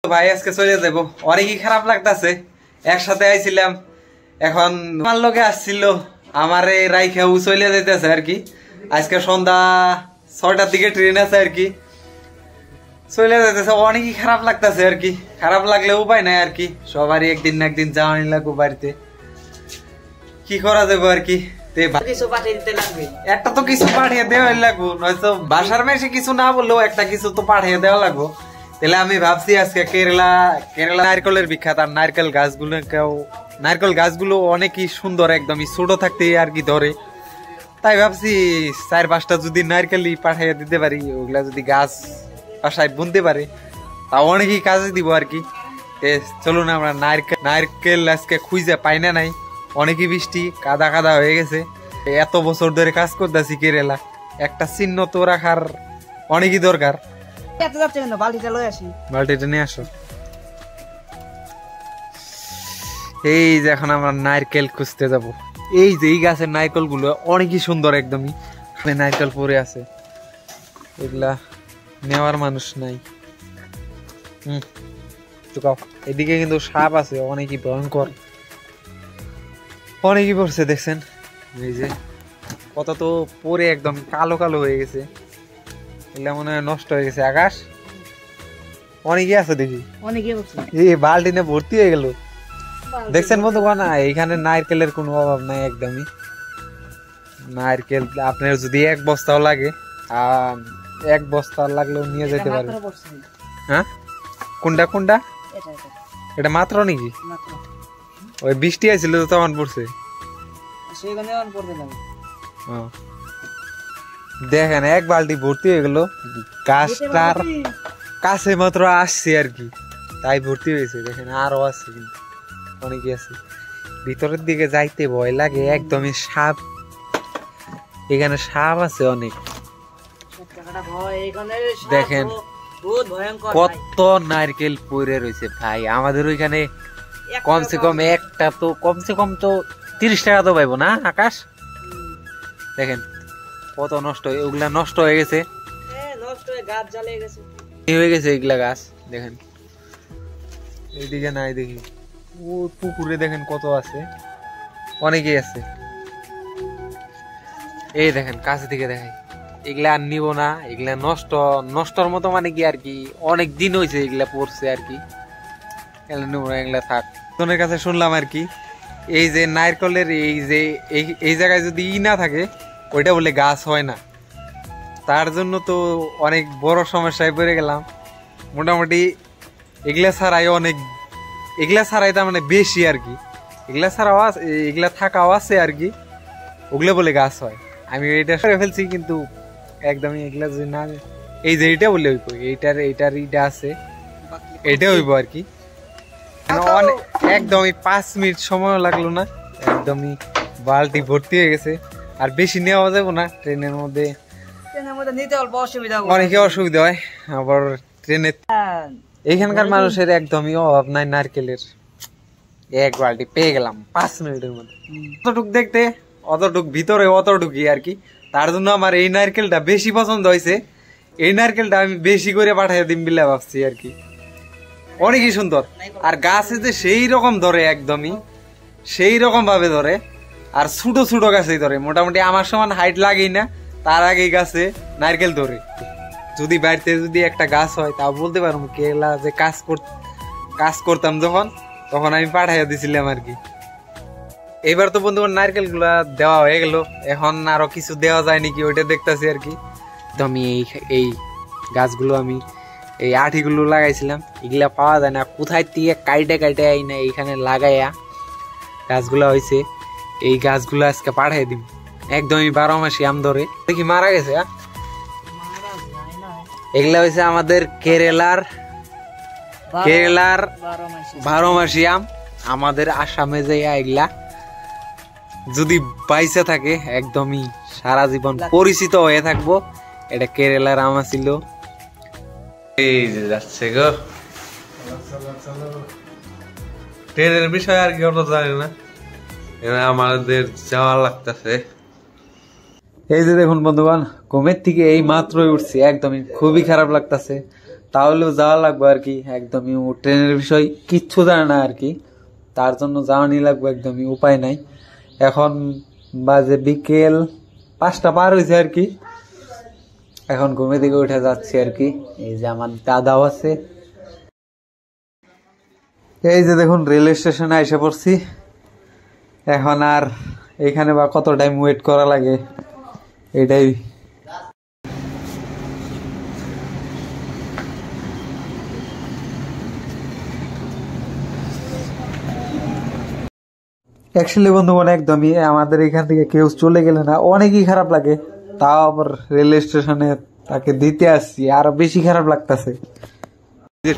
ভাই আজকে চলে যাব, অনেকই খারাপ লাগতেছে। একসাথে আইছিলাম, এখন আমার লোকে আসছিল, আমারে রাইখাও চলে যাইতেছে আর কি। আজকে সন্ধ্যা 6টার দিকে ট্রেন আছে আর কি, চলে যাইতেছে। অনেকই খারাপ লাগতেছে আর কি, খারাপ লাগলে উপায় নাই আর কি, সবারই একদিন না একদিন যাওয়ানি লাগবো বাড়িতে, কি করা যাবে আর কি। একটা তো কিছু পাঠিয়ে দেওয়া লাগবো, নয়তো বাসার মেসে কিছু না বললেও একটা কিছু তো পাঠিয়ে দেওয়া লাগবো। তাহলে আমি ভাবছি আজকে কেরালা নারকেলের বিখ্যাত, আর নারকেল গাছগুলো অনেকই সুন্দর, একদমই ছোট থাকতে আর কি ধরে। তাই ভাবছি 4-5টা যদি নারকেলই পাঠিয়ে দিতে পারি, ওগুলা যদি গাছ বাসায় বুনতে পারে তাও অনেকই কাজে দিব আর কি। চলুন আমরা নারকেল আজকে খুঁজে পাই না নাই, অনেকই বৃষ্টি, কাদা কাদা হয়ে গেছে। এত বছর ধরে কাজ করতেছি কেরালা, একটা চিহ্ন তো রাখার অনেকই দরকার। বালতিটা নিয়ে আসো। এই যে এখন আমরা নারকেল খুঁজতে যাব। এই যে এই গাছের নারকেল গুলো অনেকই সুন্দর, একদমই নারকেল পরে আছে, এগুলা নেওয়ার মানুষ নাই। এদিকে কিন্তু সাপ আছে, অনেকই ভয়ঙ্কর, অনেকই পড়ছে দেখছেন। এই যে কত তো পরে একদম কালো কালো হয়ে গেছে, এগুলা মনে হয় নষ্ট হয়ে গেছে। আকাশ অনেকে আছে দেখি, এই বালতি নিয়ে ভর্তি হয়ে গেল দেখছেন বন্ধু। না এইখানে নারকেলের কোনো অভাব নাই, একদমই নারকেল আপনার যদি 1 বস্তাও লাগে, 1 বস্তা লাগলেও নিয়ে যেতে পারবে। হ্যাঁ, কোনটা কোনটা? এটা মাত্র নাকি? ওই বৃষ্টি আইছিল তো তখন পড়ছে। দেখেন 1 বালতি ভর্তি হয়ে গেল, গাছটার কাছে মাত্র আসছে আর কি, তাই ভর্তি হয়েছে। দেখেন আরো আছে, কিন্তু অনেকই আছে। ভিতরের দিকে যাইতে ভয় লাগে, একদমই সাপ, এখানে সাপ আছে অনেক। দেখেন কত নারকেল পড়ে রয়েছে ভাই। আমাদের ওইখানে কমসে কম একটা তো কমসে কম তো 30 টাকা তো পাইবো না আকাশ। দেখেন কত নষ্ট, ওগুলা নষ্ট হয়ে গেছে, হয়ে গেছে এগুলা গাছ। দেখেন এইদিকে নাই দেখি, ও পুকুরে দেখেন কত আছে, অনেকেই আছে। এই দেখেন কাছে থেকে দেখাই, এগুলা আর নিব না, এগুলা নষ্টর মতো মানে কি আর কি, অনেক দিন হয়েছে এগুলা পড়ছে আর কি, এগুলা থাক। তোনের কাছে শুনলাম আর কি, এই যে নারকেলের এই জায়গায় যদি না থাকে, ওইটা বলে গাছ হয় না। তার জন্য তো অনেক বড় সমস্যায় পড়ে গেলাম। মোটামুটি এগুলা ছাড়াই তার মানে বেশি আর কি, এগুলা থাকাও আছে আর কি, ওগুলো বলে গাছ হয়। আমি এটা সরে ফেলছি, কিন্তু একদমই এগুলা যদি না, এই যে এইটা বললে হইব, এইটার ইটা আছে, এটা হইব আর কি। একদমই 5 মিনিট সময় লাগলো না, একদমই বালতি ভর্তি হয়ে গেছে। আর বেশি নেওয়া যাবো না, ট্রেনের মধ্যে অনেকে অসুবিধা হয়, আবার ট্রেনে এখানকার মানুষের একদমই অভাব নাই নারকেলের। 1 বালতি পেয়ে গেলাম 5 মিনিটের মধ্যে। অতটুক দেখতে, অতটুক ভিতরে অতটুকুই আর কি। তার জন্য আমার এই নারকেলটা বেশি পছন্দ হয়েছে, এই নারকেলটা আমি বেশি করে পাঠাই দিম বিলা ভাবছি আর কি, অনেকই সুন্দর। আর গাছে যে সেই রকম ধরে, একদমই সেই রকম ভাবে ধরে, আর ছোট ছোট গাছেই ধরে। মোটামুটি আমার সমান হাইট লাগেই না, তার আগে গাছে নারকেল ধরে। যদি বাড়িতে যদি একটা গাছ হয়, তাও বলতে পারবো কেলা যে কাজ করতাম তখন আমি পাঠাইয়া দিছিলাম আর কি। এবার তো বন্ধু নারকেল গুলা দেওয়া হয়ে গেল, এখন আরো কিছু দেওয়া যায় নাকি ওইটা দেখতেছি আর কি। তো আমি এই গাছগুলো, আমি এই আঠিগুলো লাগাইছিলাম, এগুলা পাওয়া যায় না, কোথায় দিয়ে কাইটে আই না এইখানে লাগাইয়া গাছগুলা হয়েছে। এই গাছগুলো আজকে পাঠাই দিম, একদমই 12 মাসি আম ধরে। দেখি মারা গেছে। এগুলা হয়েছে আমাদের কেরালার 12 মাসি আম। আমাদের আসামে যে এগুলা যদি বাইসে থাকে, একদমই সারা জীবন পরিচিত হয়ে থাকবো। এটা কেরালার আম ছিল। এই যে যাচ্ছে গো, ট্রেনের বিষয় আর কি অত জানি না, আমাদের যাওয়া লাগতেছে। এই যে দেখুন বন্ধুগণ, ঘুমের থেকে এই মাত্রই উঠছি, একদমই খুবই খারাপ লাগতেছে। তাহলেও যাওয়া লাগবে আর কি। একদমই ও ট্রেনের বিষয় কিচ্ছু জানে না আর কি, তার জন্য যাওয়ানি লাগবে, একদমই উপায় নাই। এখন বাজে বিকেল 5টা পার হয়েছে আর কি। এখন ঘুমে থেকে উঠে যাচ্ছি আর কি। এই যে আমার দাদাও আছে। এই যে দেখুন রেল স্টেশনে এসে পড়ছি। এখন আর এখানে বা কত টাইম ওয়েট করা লাগে এটাই। অ্যাকচুয়ালি বন্ধুগণ একদমই আমাদের এখান থেকে কেউ চলে গেলে না অনেকই খারাপ লাগে, তাও আবার রেল স্টেশনে তাকে দিতে আসছি আরো বেশি খারাপ লাগতেছে।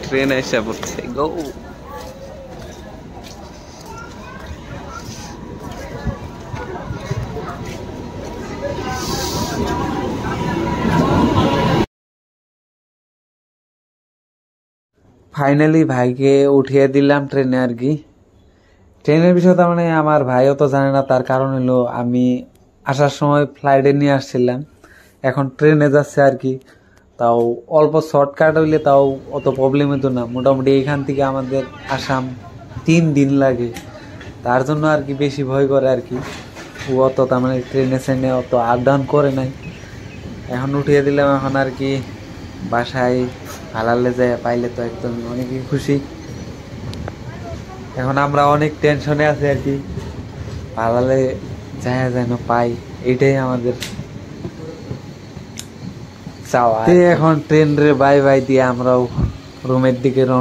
ট্রেন এসে পড়ছে গো। ফাইনালি ভাইকে উঠিয়ে দিলাম ট্রেনে আর কি। ট্রেনের বিষয় তার মানে আমার ভাইও তো জানে না, তার কারণ হলো আমি আসার সময় ফ্লাইটে নিয়ে আসছিলাম, এখন ট্রেনে যাচ্ছে আর কি। তাও অল্প শর্টকাট হইলে তাও অত প্রবলেম হতো না। মোটামুটি এখান থেকে আমাদের আসাম 3 দিন লাগে, তার জন্য আর কি বেশি ভয় করে আর কি। ও অত তার মানে ট্রেনে সেনে অত আপ ডাউন করে নাই। এখন উঠিয়ে দিলাম, এখন আর কি বাসায় হালালে যায় পাইলে তো একদম অনেকই খুশি। এখন আমরা অনেক টেনশনে আছি আর কি, পালালে যায় যেন পাই, এইটাই আমাদের চাওয়া। এখন ট্রেন রে বাই বাই দিয়ে আমরাও রুমের দিকে রওনা।